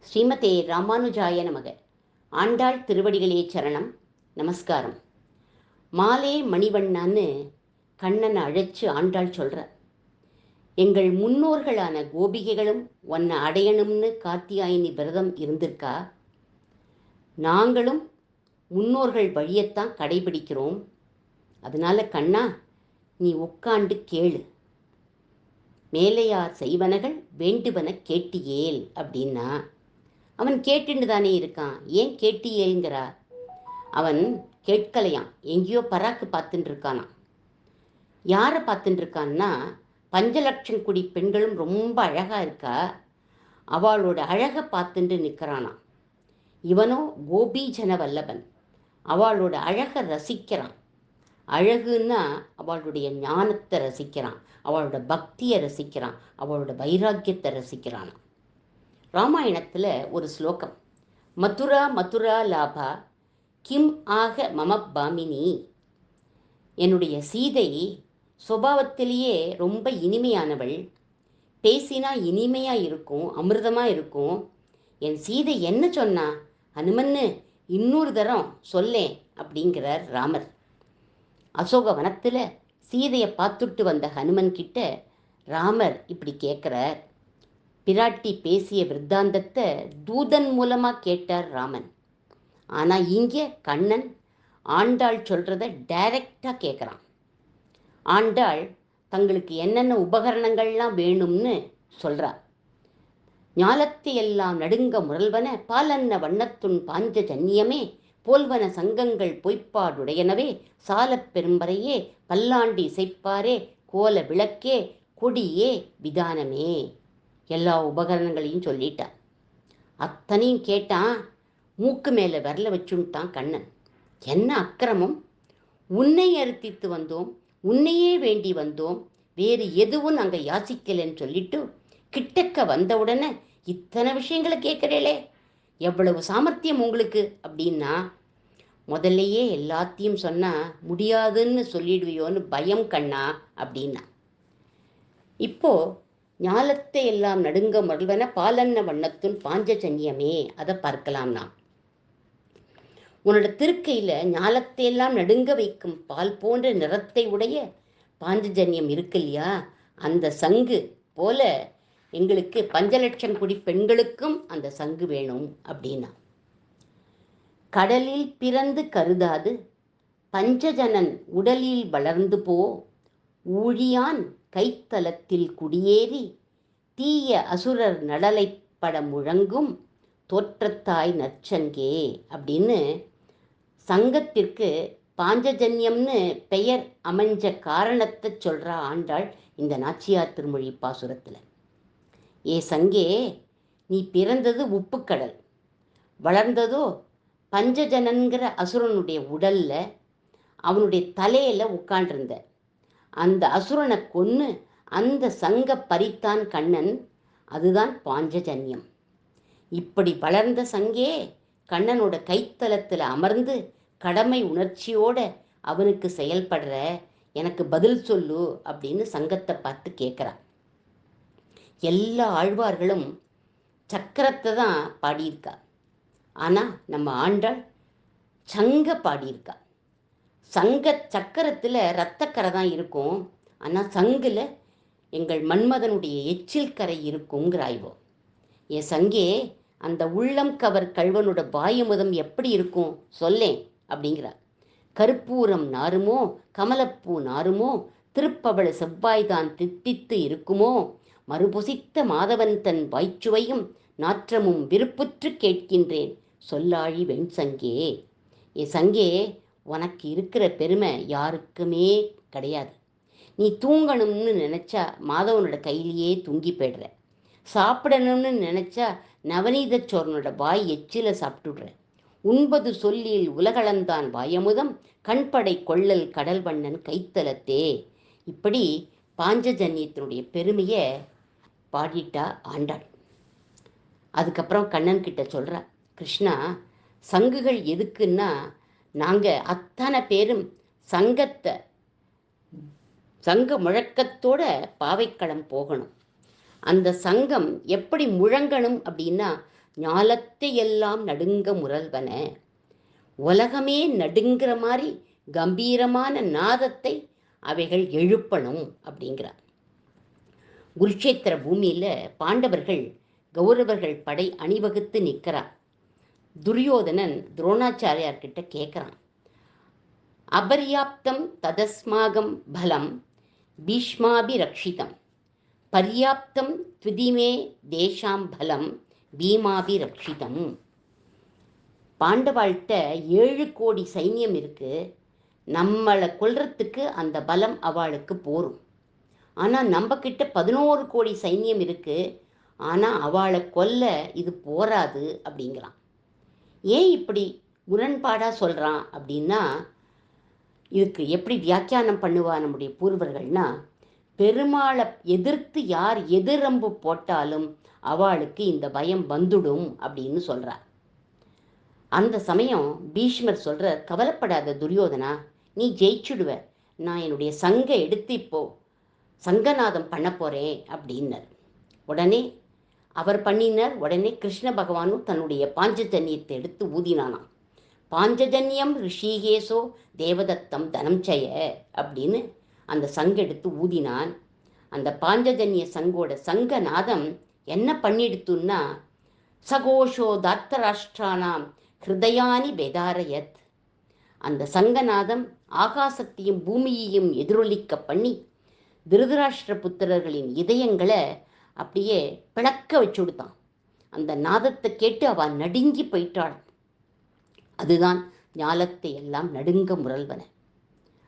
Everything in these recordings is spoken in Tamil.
ஸ்ரீமதே ராமானுஜாய நமக. ஆண்டாள் திருவடிகளே சரணம். நமஸ்காரம். மாலே மணிவண்ணான்னு கண்ணனை அழைச்சு ஆண்டாள் சொல்ற, எங்கள் முன்னோர்களான கோபிகைகளும் உன்னை அடையணும்னு கார்த்தியாயினி விரதம் இருந்திருக்கா. நாங்களும் முன்னோர்கள் வழியத்தான் கடைபிடிக்கிறோம். அதனால கண்ணா, நீ உட்காண்டு கேளு. மேலையார் செய்வனகள் வேண்டுவன கேட்டியேல் அப்படின்னா, அவன் கேட்டுன்னு தானே இருக்கான், ஏன் கேட்டியேங்கிறா? அவன் கேட்கலையாம், எங்கேயோ பராக்கு பார்த்துட்டு இருக்கானாம். யாரை பார்த்துட்டு இருக்கான்னா, பஞ்சலட்சம் குடி பெண்களும் ரொம்ப அழகா இருக்கா, அவளோட அழகை பார்த்துட்டு நிற்கிறானாம். இவனோ கோபீஜன வல்லபன், அவளோட அழகை ரசிக்கிறான். அழகுன்னா அவளுடைய ஞானத்தை ரசிக்கிறான், அவளோட பக்தியை ரசிக்கிறான், அவளோட வைராக்கியத்தை ரசிக்கிறான். ராமாயணத்தில் ஒரு ஸ்லோகம், மதுரா மதுரா லாபா கிம் ஆக மம பாமினி. என்னுடைய சீதை சுபாவத்திலேயே ரொம்ப இனிமையானவள், பேசினா இனிமையாக இருக்கும், அமிர்தமாக இருக்கும். என் சீதை என்ன சொன்னா, ஹனுமன்னு இன்னொரு தரம் சொல்லேன் அப்படிங்கிறார் ராமர். அசோக வனத்தில் சீதையை பார்த்துட்டு வந்த ஹனுமன் கிட்ட ராமர் இப்படி கேட்குறார். பிராட்டி பேசிய விருத்தாந்தத்தை தூதன் மூலமாக கேட்டார் ராமன். ஆனால் இங்கே கண்ணன் ஆண்டாள் சொல்கிறத டைரக்டாக கேட்குறான். ஆண்டாள் தங்களுக்கு என்னென்ன உபகரணங்கள்லாம் வேணும்னு சொல்கிறா. ஞாலத்தை எல்லாம் நடுங்க முரல்வன பாலன்ன வண்ணத்துன் பாஞ்ச ஜன்னியமே போல்வன சங்கங்கள் பொய்ப்பாடுடையனவே சாலப் பெரும்பறையே பல்லாண்டி இசைப்பாரே கோல விளக்கே கொடியே விதானமே. எல்லா உபகரணங்களையும் சொல்லிட்டான். அத்தனையும் கேட்டான். மூக்கு மேலே விரல வச்சுட்டான் கண்ணன். என்ன அக்கிரமம்! உன்னை அறுத்தித்து வந்தோம், உன்னையே வேண்டி வந்தோம், வேறு எதுவும் நாங்கள் யாசிக்கலைன்னு சொல்லிட்டு கிட்டக்க வந்தவுடனே இத்தனை விஷயங்களை கேட்குறேளே, எவ்வளவு சாமர்த்தியம் உங்களுக்கு அப்படின்னா, முதல்லையே எல்லாத்தையும் சொன்னால் முடியாதுன்னு சொல்லிடுவியோன்னு பயம் கண்ணா அப்படின்னா. இப்போ ஞாலத்தை எல்லாம் நடுங்க முரல்வன பாலன்ன வண்ணத்துன் பாஞ்சஜன்யமே, அதை பார்க்கலாம். நாம் உன்னோட திருக்கையில் ஞாலத்தை எல்லாம் நடுங்க வைக்கும் பால் போன்ற நிறத்தை உடைய பாஞ்சஜன்யம் இருக்கு இல்லையா, அந்த சங்கு போல எங்களுக்கு பஞ்சலட்சம் குடி பெண்களுக்கும் அந்த சங்கு வேணும் அப்படின்னா. கடலில் பிறந்து கருதாது பஞ்சஜனன் உடலில் வளர்ந்து போ, ஊழியான் கைத்தலத்தில் குடியேறி தீய அசுரர் நடலைப்பட முழங்கும் தோற்றத்தாய் நற்சங்கே அப்படின்னு சங்கத்திற்கு பாஞ்சஜன்யம்னு பெயர் அமைஞ்ச காரணத்தை சொல்கிறா ஆண்டாள் இந்த நாச்சியார் திருமொழி பாசுரத்தில். ஏ சங்கே, நீ பிறந்தது உப்புக்கடல், வளர்ந்ததோ பஞ்சஜனன்கிற அசுரனுடைய உடல்ல, அவனுடைய தலையில உட்காண்டிருந்த. அந்த அசுரனை கொன்று அந்த சங்க பறித்தான் கண்ணன், அதுதான் பாஞ்சஜன்யம். இப்படி வளர்ந்த சங்கே கண்ணனோட கைத்தலத்தில் அமர்ந்து கடமை உணர்ச்சியோட அவனுக்கு செயல்படுற, எனக்கு பதில் சொல்லு அப்படின்னு சங்கத்தை பார்த்து கேட்குறான். எல்லா ஆழ்வார்களும் சக்கரத்தை தான் பாடியிருக்கா, ஆனால் நம்ம ஆண்டாள் சங்க பாடியிருக்கா. சங்க சக்கரத்தில் இரத்தக்கரை தான் இருக்கும், ஆனால் சங்கில் எங்கள் மன்மதனுடைய எச்சில் கரை இருக்குங்கிறாய்வோ. என் சங்கே, அந்த உள்ளம் கவர் கல்வனோட வாயுமுதம் எப்படி இருக்கும் சொல்லேன் அப்படிங்கிறார். கருப்பூரம் நாருமோ கமலப்பூ நாருமோ திருப்பவள செவ்வாய்தான் தித்தித்து இருக்குமோ, மறுபுசித்த மாதவன் தன் வாய்ச்சுவையும் நாற்றமும் விருப்புற்று கேட்கின்றேன் சொல்லாழி வெண் சங்கே. ஏ சங்கே, உனக்கு இருக்கிற பெருமை யாருக்குமே கிடையாது. நீ தூங்கணும்னு நினச்சா மாதவனோட கையிலேயே தூங்கி போய்டுற, சாப்பிடணும்னு நினச்சா நவநீத சோரனோட வாய் எச்சில சாப்பிட்டுடுற, உண்பது சொல்லில் உலகளந்தான் வாயமுதம் கண்படை கொள்ளல் கடல் வண்ணன் கைத்தலத்தே. இப்படி பாஞ்சஜன்யத்தினுடைய பெருமையை பாடிட்டா ஆண்டாள். அதுக்கப்புறம் கண்ணன் கிட்ட சொல்கிறா, கிருஷ்ணா, சங்குகள் எதுக்குன்னா, நாங்கள் அத்தனை பேரும் சங்க முழக்கத்தோட பாவைக்களம் போகணும். அந்த சங்கம் எப்படி முழங்கணும் அப்படின்னா, ஞாலத்தை எல்லாம் நடுங்க முரல்வன. உலகமே நடுங்கிற மாதிரி கம்பீரமான நாதத்தை அவைகள் எழுப்பணும் அப்படிங்கிறார். குருட்சேத்திர பூமியில பாண்டவர்கள் கௌரவர்கள் படை அணிவகுத்து நிற்கிறார். துரியோதனன் துரோணாச்சாரியார் கிட்ட கேட்குறான், அபர்யாப்தம் ததஸ்மாகம் பலம் பீஷ்மாபிரக்ஷிதம் பர்யாப்தம் த்விதிமே தேசாம் பலம் பீமாபிரக்ஷிதம். பாண்டவாள்கிட்ட 7 கோடி சைன்யம் இருக்கு, நம்மளை கொல்றதுக்கு அந்த பலம் அவளுக்கு போரும். ஆனால் நம்ம கிட்ட 11 கோடி சைன்யம் இருக்கு, ஆனால் அவளை கொல்ல இது போராது அப்படிங்கிறான். ஏன் இப்படி முரண்பாடாக சொல்கிறான் அப்படின்னா, இதுக்கு எப்படி வியாக்கியானம் பண்ணுவா நம்முடைய பூர்வர்கள்னா, பெருமாளை எதிர்த்து யார் எதிரம்பு போட்டாலும் அவளுக்கு இந்த பயம் வந்துடும் அப்படின்னு சொல்கிறார். அந்த சமயம் பீஷ்மர் சொல்கிறார், கவலைப்படாத துரியோதனா, நீ ஜெயிச்சுடுவ, நான் என்னுடைய சங்கை எடுத்து இப்போ சங்கநாதம் பண்ண போகிறேன் அப்படின்னார். உடனே அவர் பண்ணினார். உடனே கிருஷ்ண பகவானும் தன்னுடைய பாஞ்சஜன்யத்தை எடுத்து ஊதினானாம். பாஞ்சஜன்யம் ரிஷிகேசோ தேவதத்தம் தனஞ்சய அப்படின்னு அந்த சங்கு எடுத்து ஊதினான். அந்த பாஞ்சஜன்ய சங்கோட சங்கநாதம் என்ன பண்ணிடுத்துன்னா, சகோஷோ தார்த்தராஷ்டிரானாம் ஹிருதயானி பேதாரயத். அந்த சங்கநாதம் ஆகாசத்தையும் பூமியையும் எதிரொலிக்க பண்ணி திருதராஷ்டிர புத்திரர்களின் இதயங்களை அப்படியே பிளக்க வச்சு கொடுத்தான். அந்த நாதத்தை கேட்டு அவள் நடுங்கி போயிட்டாள். அதுதான் ஞாலத்தை எல்லாம் நடுங்க முரல்வன.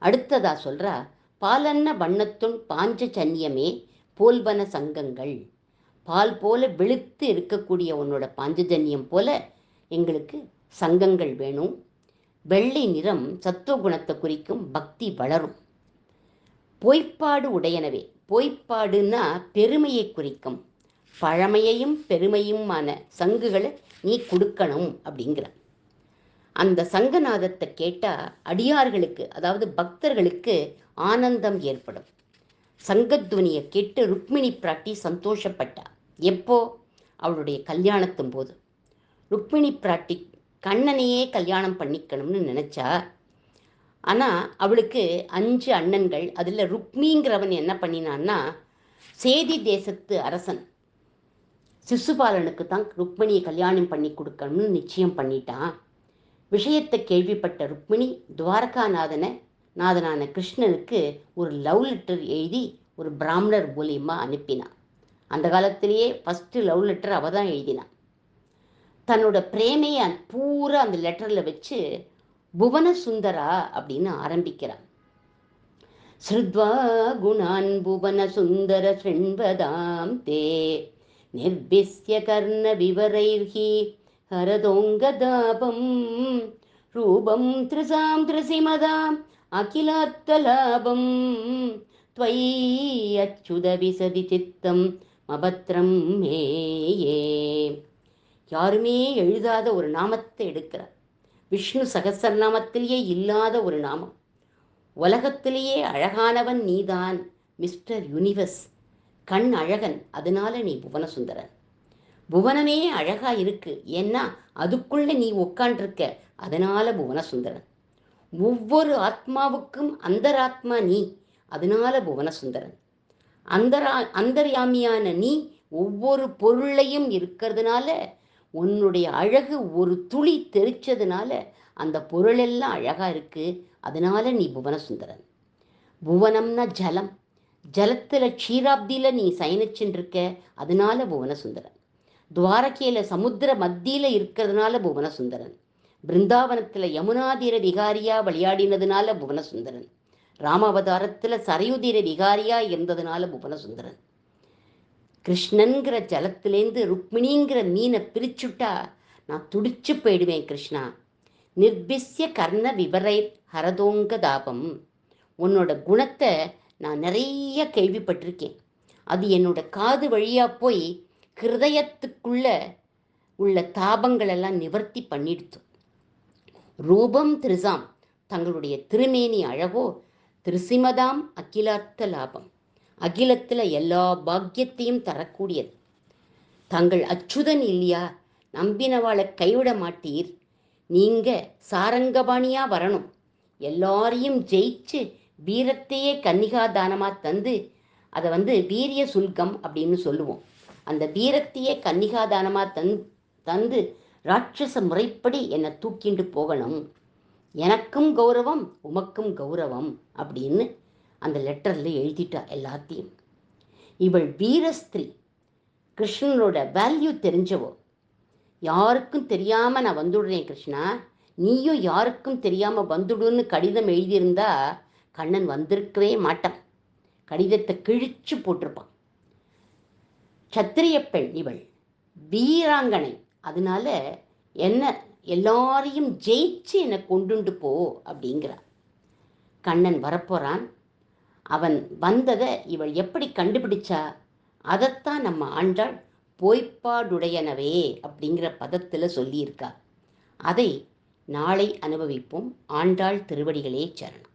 அடுத்ததா சொல்றா, பாலன்ன வண்ணத்துன் பாஞ்சஜன்யமே போல்வன சங்கங்கள். பால் போல வெளுத்து இருக்கக்கூடிய உன்னோட பாஞ்சஜன்யம் போல எங்களுக்கு சங்கங்கள் வேணும். வெள்ளை நிறம் சத்துவகுணத்தை குறிக்கும், பக்தி வளரும். பொய்ப்பாடு உடையனவே, பொய்ப்பாடுன்னா பெருமையை குறிக்கும், பழமையையும் பெருமையுமான சங்குகளை நீ கொடுக்கணும் அப்படிங்கிற. அந்த சங்கநாதத்தை கேட்டால் அடியார்களுக்கு, அதாவது பக்தர்களுக்கு ஆனந்தம் ஏற்படும். சங்கத்வனியை கேட்டு ருக்மிணி பிராட்டி சந்தோஷப்பட்டா. எப்போ? அவளுடைய கல்யாணத்தும் போது. ருக்மிணி பிராட்டி கண்ணனையே கல்யாணம் பண்ணிக்கணும்னு நினச்சா. ஆனால் அவளுக்கு 5 அண்ணன்கள். அதில் ருக்மிங்கிறவன் என்ன பண்ணினான்னா, சேதி தேசத்து அரசன் சிசுபாலனுக்கு தான் ருக்மிணியை கல்யாணம் பண்ணி கொடுக்கணும்னு நிச்சயம் பண்ணிட்டான். விஷயத்தை கேள்விப்பட்ட ருக்மிணி நாதனான கிருஷ்ணனுக்கு ஒரு லவ் லெட்டர் எழுதி ஒரு பிராமணர் மூலியமாக அனுப்பினான். அந்த காலத்திலேயே ஃபஸ்ட்டு லவ் லெட்டர் அவள் தான் எழுதினான். தன்னோட பிரேமையை பூரா அந்த லெட்டரில் வச்சு புவன சுந்தரா அப்படின்னு ஆரம்பிக்கிறான். ஸ்ருத்வா குணான் புவன சுந்தர ஸ்ருண்வதாம் தே நிர்பிஸ்ய கர்ண விவரைர்ஹி ஹரதோங்கதாபம் ரூபம் த்ரிசாம் த்ரிசிமதாம் அகிலார்த்தலாபம் த்வயி அச்சுத விசதி சித்தம் மபத்ரம் மேயே. யாருமே எழுதாத ஒரு நாமத்தை எடுக்கிறார். விஷ்ணு சகஸ்ரநாமத்திலேயே இல்லாத ஒரு நாமம். உலகத்திலேயே அழகானவன் நீதான், மிஸ்டர் யூனிவர்ஸ். கண் அழகன், அதனால நீ புவன சுந்தரன். புவனமே அழகா இருக்கு, ஏன்னா அதுக்குள்ள நீ உட்காண்டிருக்க, அதனால புவன சுந்தரன். ஒவ்வொரு ஆத்மாவுக்கும் அந்தராத்மா நீ, அதனால புவன சுந்தரன். அந்தர்யாமியான நீ ஒவ்வொரு பொருளையும் இருக்கிறதுனால, உன்னுடைய அழகு ஒரு துளி தெரிச்சதுனால அந்த பொருளெல்லாம் அழகா இருக்கு, அதனால நீ புவன சுந்தரன். புவனம்னா ஜலம், ஜலத்தில் க்ஷீராப்தியில் நீ சயனிச்சுன்னு இருக்க, அதனால புவன சுந்தரன். துவாரகையில் சமுத்திர மத்தியில் இருக்கிறதுனால புவன சுந்தரன். பிருந்தாவனத்தில் யமுனாதீர விகாரியா விளையாடினதுனால புவன சுந்தரன். ராமாவதாரத்தில் சரையுதீர விகாரியா இருந்ததுனால புவன சுந்தரன். கிருஷ்ணன்கிற ஜலத்திலேருந்து ருக்மிணிங்கிற மீனை பிரிச்சுட்டா நான் துடிச்சு போயிடுவேன் கிருஷ்ணா. நிர்பிஸ்ய கர்ண விவரை ஹரதோங்க தாபம். உன்னோட குணத்தை நான் நிறைய கேள்விப்பட்டிருக்கேன். அது என்னோட காது வழியாக போய் ஹிருதயத்துக்குள்ள உள்ள தாபங்களெல்லாம் நிவர்த்தி பண்ணிடுத்து. ரூபம் திரிசாம், தங்களுடைய திருமேனி அழகோ, திருசிமதாம் அகிலார்த்த லாபம், அகிலத்தில் எல்லா பாக்கியத்தையும் தரக்கூடியது. தங்கள் அச்சுதன் இல்லையா, நம்பினவாளை கைவிட மாட்டீர். நீங்க சாரங்கபாணியா வரணும். எல்லாரையும் ஜெயிச்சு வீரத்தையே கன்னிகா தானமா தந்து, அதை வீரிய சுல்கம் அப்படின்னு சொல்லுவோம். அந்த வீரத்தையே கன்னிகா தானமா தந்து ராட்சச முறைப்படி என்னை தூக்கிண்டு போகணும். எனக்கும் கௌரவம், உமக்கும் கௌரவம் அப்படின்னு அந்த லெட்டரில் எழுதிட்டா எல்லாத்தையும். இவள் வீரஸ்திரீ, கிருஷ்ணனோட வேல்யூ தெரிஞ்சவோ. யாருக்கும் தெரியாமல் நான் வந்துடுறேன் கிருஷ்ணா, நீயும் யாருக்கும் தெரியாமல் வந்துடுன்னு கடிதம் எழுதியிருந்தா கண்ணன் வந்திருக்கவே மாட்டான். கடிதத்தை கிழிச்சு போட்டிருப்பான். சத்திரிய பெண் இவள், வீராங்கனை. அதனால என்ன எல்லாரையும் ஜெயிச்சு என்னை கொண்டுண்டு போ அப்படிங்கிறான். கண்ணன் வரப்போறான். அவன் வந்ததை இவள் எப்படி கண்டுபிடிச்சா? அதைத்தான் நம்ம ஆண்டாள் போய்ப்பாடுடையனவே அப்படிங்கிற பதத்தில் சொல்லியிருக்கா. அதை நாளை அனுபவிப்போம். ஆண்டாள் திருவடிகளே சரணம்.